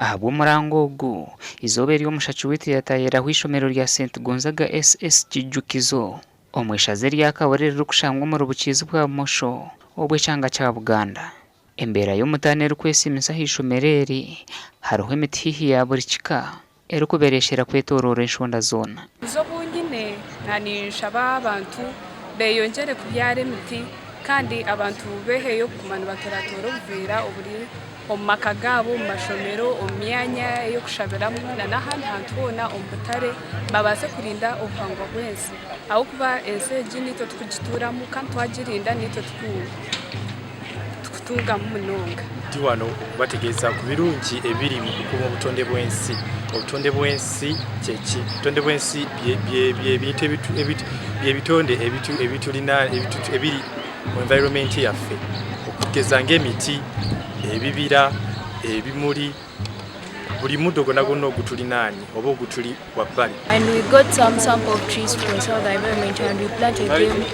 ahabwo murango ogu izobe ry'omushachi witu yatayiraho ishomero rya Gonzaga S.S Kijukizo omwishaze ryakaborere rukushangwa mu rubukizi bwa Mosho obw'ekyanga kya Buganda. Embera y'omutane rukwesimisa hishomereri hariho emiti hihi ya buri kika erikubereshera kwetorora enshonda zona. Izo bungine nshaba abantu beyongere kubyara emiti kandi abantu beheyo kumana bakeratora obuvera oburi omu maka gabo mu mashomero omu myanya yo kushabiramu n'ahandi hantu hona omu butare babase kurinda obuhangwa bw'ensi ahabwokuba ensi egi nitwe tukugituramu kandi twagirinda nitwe tukutungamu munonga. Ndi wano bategeeza ku birungi ebiri mu kukuuma obutonde bw'ensi. Obutonde bw'ensi kyeki? Obutonde bw'ensi by'ebitonde ebitulina ebiri mu environment yaffe okugeza ng'emiti, ebibira, ebimuli, buli muddo gonna ogutulinaanye oba ogutuli wabbali. And we got some sample of trees to preserve the environment and we planted them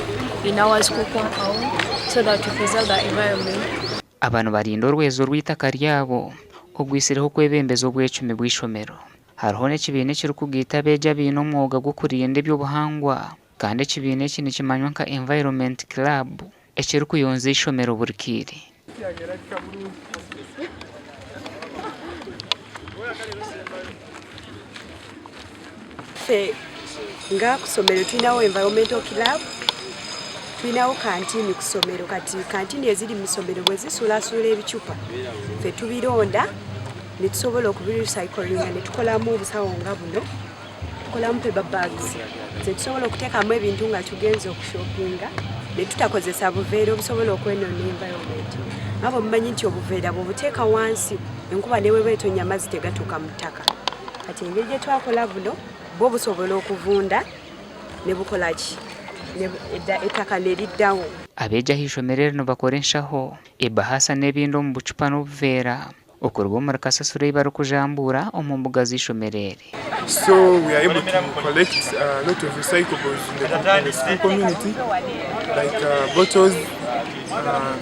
in our school compound so that to preserve the environment. Abantu barinda orwezo rw'itaka ryabo ogwisireho kwebembeza obw'ecumi bw'ishomero. Hariho n'ekibiina ekirikugita beja biine omwoga gw'okurinda eby'obuhangwa kandi ekibiina eki nikimanywa nka Environment Club ekirikuyonza ishomero burikiri. Nga kusomero tulinawo environmental club, tulinawo kantini kusomero. Kati kantini eziri mu ssomero bwe zisuulaasuula ebicupa ffe tubironda ne tusobola okubirecyclinga ne tukolamu obusawo nga buno, tukolamu paper bags ze tusobola okuteekamu ebintu nga tugenza okushopinga ne tutakozesa buveera obusobola okwenona environment. Abo mumanyi nti obuveera bw'obuteeka wansi enkuba ne bweba etonnya amazzi tegatuuka mu ttaka. Kati engeri gye twakola buno bwo busobola okuvunda ne bukola ki ettaka ne liddawo. Abeja hishomerere no bakora enshaho ebahasa n'ebindi omu bucupa n'obuveera okuruga omu kasasiro barikujambura omu mbuga z'ishomerere. So we are able to collect a lot of recyclables in the school community, like bottles,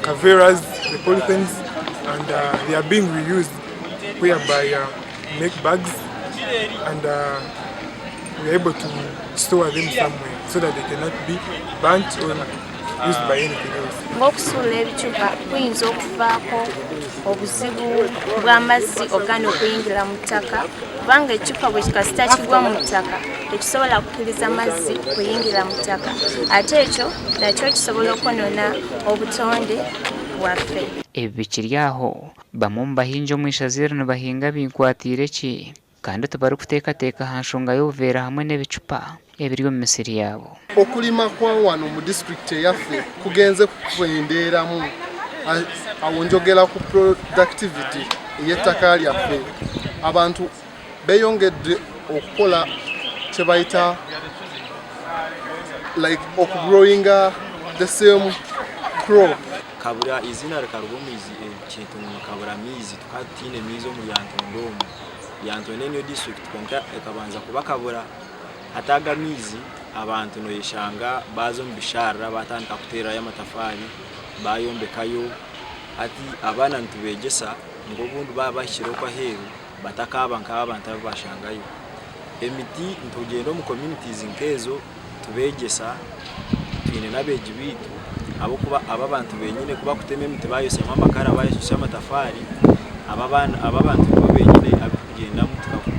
caveras, the polythenes, and they are being reused, whereby make bags, and we are able to store them somewhere so that they cannot be burnt or used by anything else. Ng'okusuula ebicupa kuyinza okuvaako obuzibu bw'amazzi ogana okuyingira mu ttaka kubanga ekicupa bwe kikasita kigwa mu ttaka tekisobola kukkiriza amazzi kuyingira mu ttaka ate ekyo nakyo kisobola okwonoona obutonde bwaffe. Ebi bikiri aho bamwe mu bahingi omwishaze nibahinga binkwatiire ki kandi tibarikuteekateeka ha nshonga y'obuveera hamwe n'ebicupa ebiri omu misiri yaabo. Okulima kwa wano mu district yaffe kugenze kukwendeeramu awo njogera ku productivity y'ettaka lyaffe. Abantu beeyongedde okukola kye bayita like okugrowinga the same crop. Kabura izina rikarugomizi ekintu kabura mizi tukatine mizo mu Lyantonde omu. Lyantonde niyo district konka ekabanza kuba kabura ataga mizi abantu no yeshanga bazo mbishara batandika kutera y'amatafari bayombekayo ati abana ntubegesa ngo bundu babashiroko heru batakaba nk'abantu bashangayo emiti ntugendo mu communities nkezo tubegesa twine nabeji bitu abo kuba abantu benyine kuba kutema emiti bayosema amakara bayisha amatafari ababantu benyine abikugenda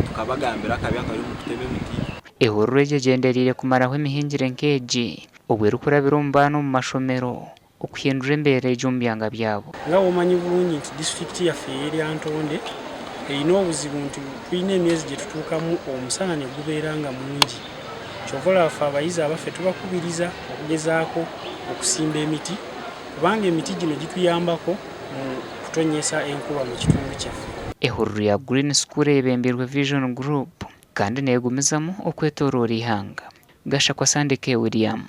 tukabagambira akabi akari mu kutema emiti. Ihuriro ryegenderire kumaraho emihingire nkeegi obwerikurabira omubaana omu mashomero okuhindura embeera egy'omubyanga byabo. Nga omanyi bulungi nti district yaffe y'Lyantonde erina obuzibu nti tulina emyezi gye tutuukamu omusana ne gubeera nga mungi. Kyova olaba abayizi abaffe tubakubiriza okugezaako okusimba emiti kubanga emiti gino gituyambako mu kutonnyesa enkuba mu kitundu kyaffe. Ihuriro ya Green School ebembirwe Vision Group kandi neegumizamu okwetooroora ihanga. Gasha kwa Sandike William.